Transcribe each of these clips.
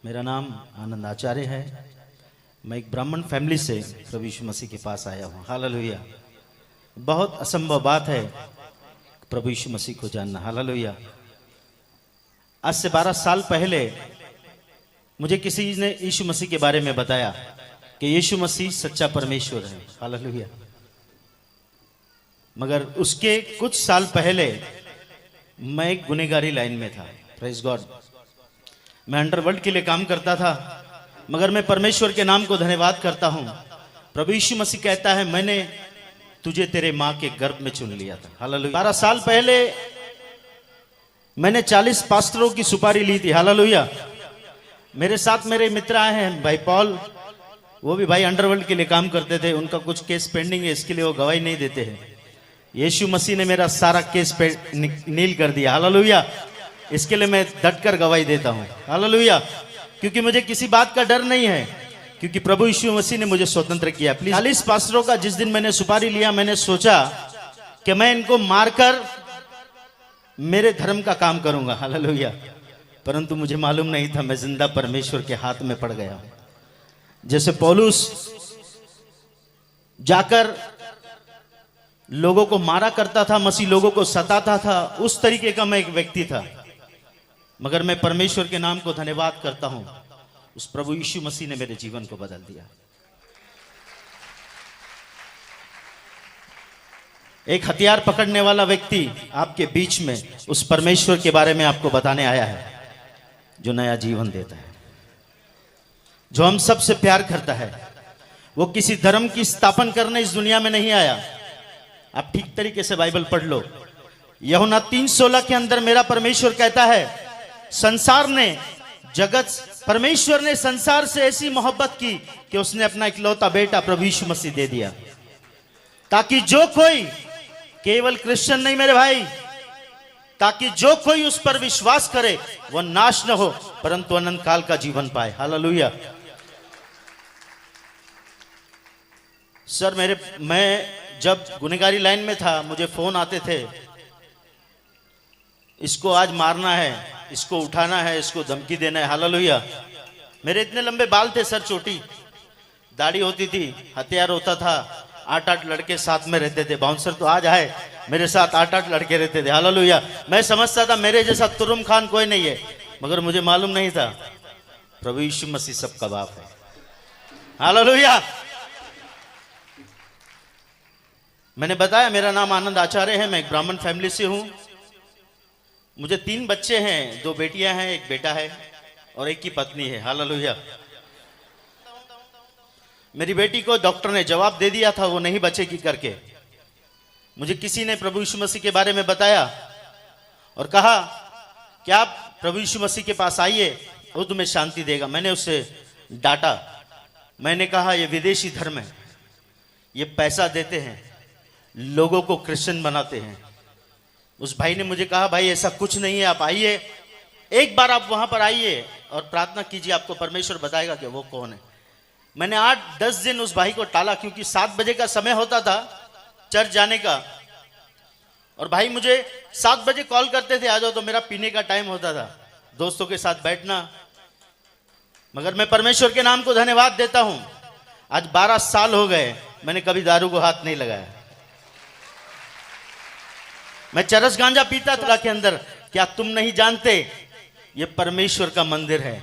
मेरा नाम आनंद आचार्य है। मैं एक ब्राह्मण फैमिली से प्रभु यीशु मसीह के पास आया हूँ। हालेलुया। बहुत असंभव बात है प्रभु यीशु मसीह को जानना। हालेलुया। आज से 12 साल पहले मुझे किसी ने यीशु मसीह के बारे में बताया कि यीशु मसीह सच्चा परमेश्वर है। हालेलुया। मगर उसके कुछ साल पहले मैं एक गुनहगारी लाइन में था। Praise God. मैं अंडरवर्ल्ड के लिए काम करता था, मगर मैं परमेश्वर के नाम को धन्यवाद करता हूं। प्रभु यीशु मसीह कहता है, मैंने तुझे तेरे मां के गर्भ में चुन लिया था। हालेलुया। 12 साल पहले मैंने 40 पास्टरों की सुपारी ली थी। हालेलुया। मेरे साथ मेरे मित्र आए हैं, भाई पॉल, वो भी भाई अंडरवर्ल्ड के लिए काम करते थे। उनका कुछ केस पेंडिंग है, इसके लिए वो गवाही नहीं देते हैं। यीशु मसीह ने मेरा सारा केस नील कर दिया। हालेलुया। इसके लिए मैं डटकर गवाही देता हूं। हालेलुया। क्योंकि मुझे किसी बात का डर नहीं है, क्योंकि प्रभु यीशु मसीह ने मुझे स्वतंत्र किया। प्लीज 40 पास्टरों का जिस दिन मैंने सुपारी लिया, मैंने सोचा कि मैं इनको मारकर मेरे धर्म का काम करूंगा। हालेलुया। परंतु मुझे मालूम नहीं था मैं जिंदा परमेश्वर के हाथ में पड़ गया हूं। जैसे पौलुस जाकर लोगों को मारा करता था, मसीह लोगों को सताता था, उस तरीके का मैं एक व्यक्ति था। मगर मैं परमेश्वर के नाम को धन्यवाद करता हूं, उस प्रभु यीशु मसीह ने मेरे जीवन को बदल दिया। एक हथियार पकड़ने वाला व्यक्ति आपके बीच में उस परमेश्वर के बारे में आपको बताने आया है, जो नया जीवन देता है, जो हम सबसे प्यार करता है। वो किसी धर्म की स्थापना करने इस दुनिया में नहीं आया। आप ठीक तरीके से बाइबल पढ़ लो। यूहन्ना 3:16 के अंदर मेरा परमेश्वर कहता है, परमेश्वर ने संसार से ऐसी मोहब्बत की कि उसने अपना इकलौता बेटा प्रभु यीशु मसीह दे दिया, ताकि जो कोई, केवल क्रिश्चियन नहीं मेरे भाई, ताकि जो कोई उस पर विश्वास करे वह नाश न हो परंतु अनंत काल का जीवन पाए। हालेलुया। सर मैं जब गुनहगारी लाइन में था, मुझे फोन आते थे, इसको आज मारना है, इसको उठाना है, इसको धमकी देना है। हालेलुया। मेरे इतने लंबे बाल थे सर, छोटी दाढ़ी होती थी, हथियार होता था, 8-8 लड़के साथ में रहते थे। बाउंसर तो आज आए, मेरे साथ 8-8 लड़के रहते थे। हालेलुया। मैं समझता था मेरे जैसा तुरुम खान कोई नहीं है, मगर मुझे मालूम नहीं था प्रभु यीशु मसीह सबका बाप है। हालेलुया। मैंने बताया मेरा नाम आनंद आचार्य है। मैं एक ब्राह्मण फैमिली से हूं। मुझे 3 बच्चे हैं, 2 बेटियां हैं, 1 बेटा है और 1 की पत्नी है। हालेलुया। मेरी बेटी को डॉक्टर ने जवाब दे दिया था, वो नहीं बचेगी करके। मुझे किसी ने प्रभु यीशु मसीह के बारे में बताया और कहा कि आप प्रभु यीशु मसीह के पास आइए, वो तुम्हें शांति देगा। मैंने उससे डांटा। मैंने कहा ये विदेशी धर्म है, ये पैसा देते हैं, लोगों को क्रिश्चियन बनाते हैं। उस भाई ने मुझे कहा, भाई ऐसा कुछ नहीं है, आप आइए, एक बार आप वहां पर आइए और प्रार्थना कीजिए, आपको परमेश्वर बताएगा कि वो कौन है। मैंने 8-10 दिन उस भाई को टाला, क्योंकि 7 बजे का समय होता था चर्च जाने का, और भाई मुझे 7 बजे कॉल करते थे, आ जाओ, तो मेरा पीने का टाइम होता था, दोस्तों के साथ बैठना। मगर मैं परमेश्वर के नाम को धन्यवाद देता हूं, आज 12 साल हो गए, मैंने कभी दारू को हाथ नहीं लगाया। मैं चरस गांजा पीता था के अंदर। क्या तुम नहीं जानते ये परमेश्वर का मंदिर है?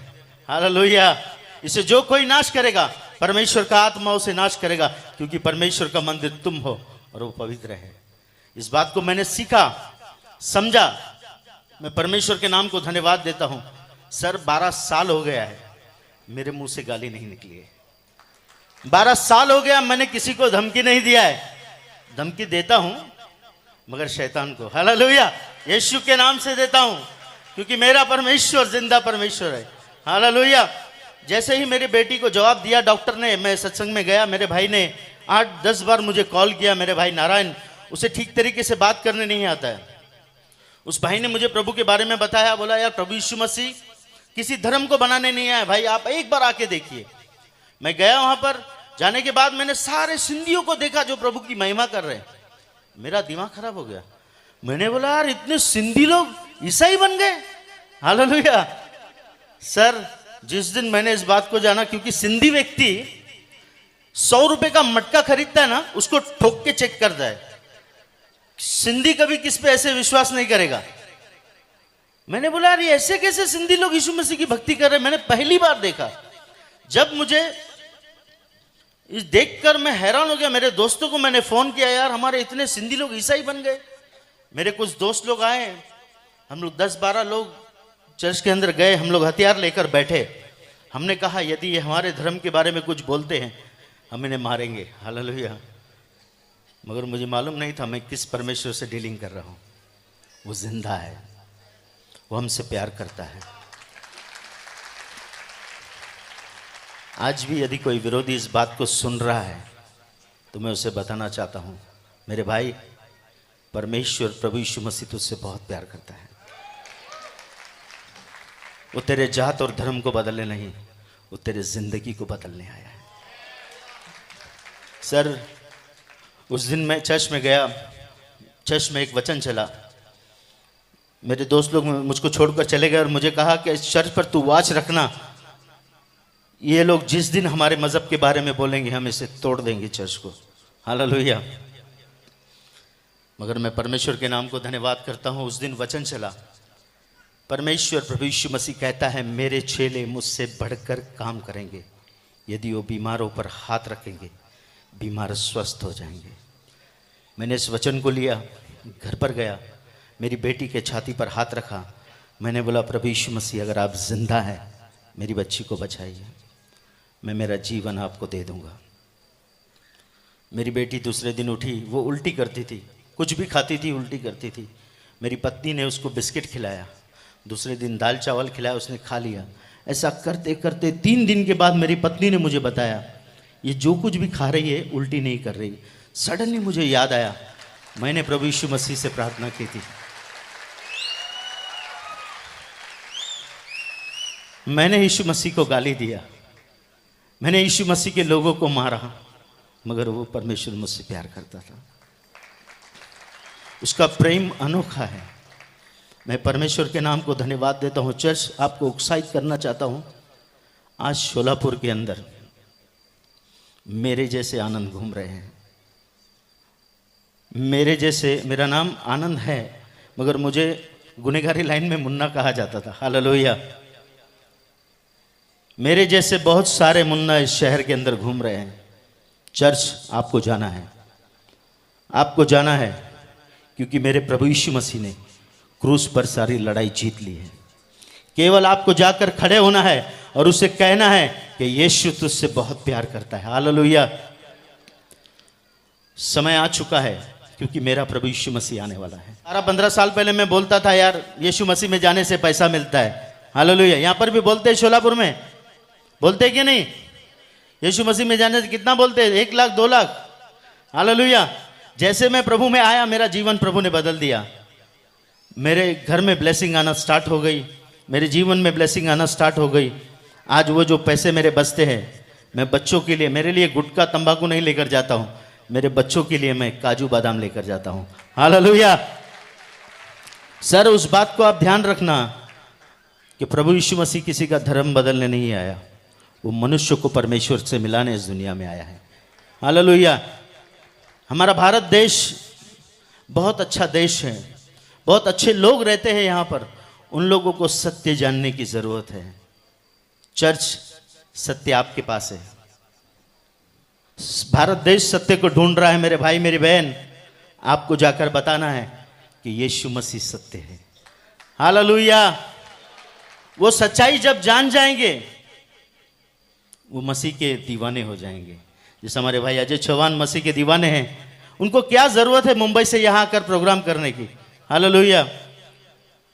हालेलुया। इसे जो कोई नाश करेगा, परमेश्वर का आत्मा उसे नाश करेगा, क्योंकि परमेश्वर का मंदिर तुम हो और वो पवित्र है। इस बात को मैंने सीखा, समझा। मैं परमेश्वर के नाम को धन्यवाद देता हूं। सर 12 साल हो गया है, मेरे मुंह से गाली नहीं निकली है। 12 साल हो गया, मैंने किसी को धमकी नहीं दिया है। धमकी देता हूं मगर शैतान को। हालेलुया। यीशु के नाम से देता हूं, क्योंकि मेरा परमेश्वर जिंदा परमेश्वर है। हालेलुया। जैसे ही मेरी बेटी को जवाब दिया डॉक्टर ने, मैं सत्संग में गया, मेरे भाई ने 8-10 बार मुझे कॉल किया। मेरे भाई नारायण, उसे ठीक तरीके से बात करने नहीं आता है। उस भाई ने मुझे प्रभु के बारे में बताया, बोला यार प्रभु यीशु मसीह किसी धर्म को बनाने नहीं आया भाई, आप एक बार आके देखिए। मैं गया वहां पर, जाने के बाद मैंने सारे सिंधियों को देखा जो प्रभु की महिमा कर रहे हैं। मेरा दिमाग खराब हो गया। मैंने बोला यार इतने सिंधी लोग ईसाई बन गए। हालेलुया। सर जिस दिन मैंने इस बात को जाना, क्योंकि सिंधी व्यक्ति 100 रुपए का मटका खरीदता है ना, उसको ठोक के चेक करता है। सिंधी कभी किस पे ऐसे विश्वास नहीं करेगा। मैंने बोला यार ये ऐसे कैसे सिंधी लोग यीशु मसीह की भक्ति कर रहे हैं। मैंने पहली बार देखा। जब मुझे इस देखकर मैं हैरान हो गया। मेरे दोस्तों को मैंने फोन किया, यार हमारे इतने सिंधी लोग ईसाई बन गए। मेरे कुछ दोस्त लोग आए, हम लोग 10-12 लोग चर्च के अंदर गए। हम लोग हथियार लेकर बैठे। हमने कहा यदि ये हमारे धर्म के बारे में कुछ बोलते हैं हम इन्हें मारेंगे। हालेलुया। मगर मुझे मालूम नहीं था मैं किस परमेश्वर से डीलिंग कर रहा हूं। वो जिंदा है, वो हमसे प्यार करता है। आज भी यदि कोई विरोधी इस बात को सुन रहा है तो मैं उसे बताना चाहता हूं, मेरे भाई, परमेश्वर प्रभु यीशु मसीह तुझसे बहुत प्यार करता है। वो तेरे जात और धर्म को बदलने नहीं, वो तेरे जिंदगी को बदलने आया है। सर उस दिन मैं चर्च में गया, चर्च में एक वचन चला। मेरे दोस्त लोग मुझको छोड़कर चले गए और मुझे कहा कि इस चर्च पर तू वॉच रखना, ये लोग जिस दिन हमारे मजहब के बारे में बोलेंगे हम इसे तोड़ देंगे चर्च को। हालेलुया। मगर मैं परमेश्वर के नाम को धन्यवाद करता हूं। उस दिन वचन चला, परमेश्वर प्रभु यीशु मसीह कहता है मेरे चेले मुझसे बढ़कर काम करेंगे। यदि वो बीमारों पर हाथ रखेंगे बीमार स्वस्थ हो जाएंगे। मैंने इस वचन को लिया, घर पर गया, मेरी बेटी के छाती पर हाथ रखा। मैंने बोला प्रभु यीशु मसीह अगर आप जिंदा हैं मेरी बच्ची को बचाइए, मैं मेरा जीवन आपको दे दूंगा। मेरी बेटी दूसरे दिन उठी, वो उल्टी करती थी, कुछ भी खाती थी उल्टी करती थी। मेरी पत्नी ने उसको बिस्किट खिलाया, दूसरे दिन दाल चावल खिलाया, उसने खा लिया। ऐसा करते करते 3 दिन के बाद मेरी पत्नी ने मुझे बताया ये जो कुछ भी खा रही है उल्टी नहीं कर रही। सडनली मुझे याद आया मैंने प्रभु यीशु मसीह से प्रार्थना की थी, मैंने यीशु मसीह को गाली दिया, मैंने यीशु मसीह के लोगों को मारा, मगर वो परमेश्वर मुझसे प्यार करता था। उसका प्रेम अनोखा है। मैं परमेश्वर के नाम को धन्यवाद देता हूँ। चर्च आपको उत्साहित करना चाहता हूँ, आज शोलापुर के अंदर मेरे जैसे आनंद घूम रहे हैं। मेरे जैसे, मेरा नाम आनंद है मगर मुझे गुनहगारी लाइन में मुन्ना कहा जाता था। हालेलुया। मेरे जैसे बहुत सारे मुन्ना इस शहर के अंदर घूम रहे हैं। चर्च आपको जाना है, आपको जाना है, क्योंकि मेरे प्रभु यीशु मसीह ने क्रूस पर सारी लड़ाई जीत ली है। केवल आपको जाकर खड़े होना है और उसे कहना है कि यीशु तुझसे बहुत प्यार करता है। हालेलुया। समय आ चुका है क्योंकि मेरा प्रभु यीशु मसीह आने वाला है। 15 साल पहले मैं बोलता था यार यीशु मसीह में जाने से पैसा मिलता है। हालेलुया। यहाँ पर भी बोलते हैं, शोलापुर में बोलते हैं कि नहीं? यीशु मसीह में जाने से कितना बोलते हैं? 1 लाख 2 लाख। हालेलुया। जैसे मैं प्रभु में आया मेरा जीवन प्रभु ने बदल दिया। मेरे घर में ब्लेसिंग आना स्टार्ट हो गई, मेरे जीवन में ब्लेसिंग आना स्टार्ट हो गई। आज वो जो पैसे मेरे बचते हैं मैं बच्चों के लिए, मेरे लिए गुटखा तंबाकू नहीं लेकर जाता हूँ, मेरे बच्चों के लिए मैं काजू बादाम लेकर जाता हूँ। हालेलुया। सर उस बात को आप ध्यान रखना कि प्रभु यीशु मसीह किसी का धर्म बदलने नहीं आया, वो मनुष्य को परमेश्वर से मिलाने इस दुनिया में आया है। हालेलुया। हमारा भारत देश बहुत अच्छा देश है, बहुत अच्छे लोग रहते हैं यहाँ पर। उन लोगों को सत्य जानने की जरूरत है। चर्च सत्य आपके पास है। भारत देश सत्य को ढूंढ रहा है। मेरे भाई मेरी बहन, आपको जाकर बताना है कि यीशु मसीह सत्य है। हालेलुया। वो सच्चाई जब जान जाएंगे वो मसीह के दीवाने हो जाएंगे। जैसे हमारे भाई अजय चौहान मसीह के दीवाने हैं। उनको क्या जरूरत है मुंबई से यहाँ आकर प्रोग्राम करने की? हालेलुया।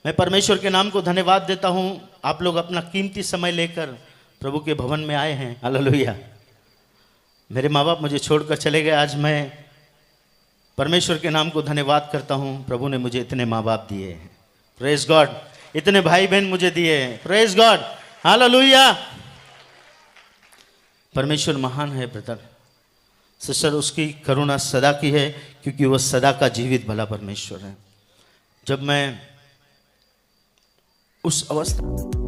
मैं परमेश्वर के नाम को धन्यवाद देता हूँ। आप लोग अपना कीमती समय लेकर प्रभु के भवन में आए हैं। हालेलुया। मेरे माँ बाप मुझे छोड़कर चले गए, आज मैं परमेश्वर के नाम को धन्यवाद करता हूँ। प्रभु ने मुझे इतने माँ बाप दिए हैं, प्रेज गॉड। इतने भाई बहन मुझे दिए हैं, प्रेज गॉड। हालेलुया। परमेश्वर महान है ब्रदर सिस्टर, उसकी करुणा सदा की है क्योंकि वह सदा का जीवित भला परमेश्वर है। जब मैं उस अवस्था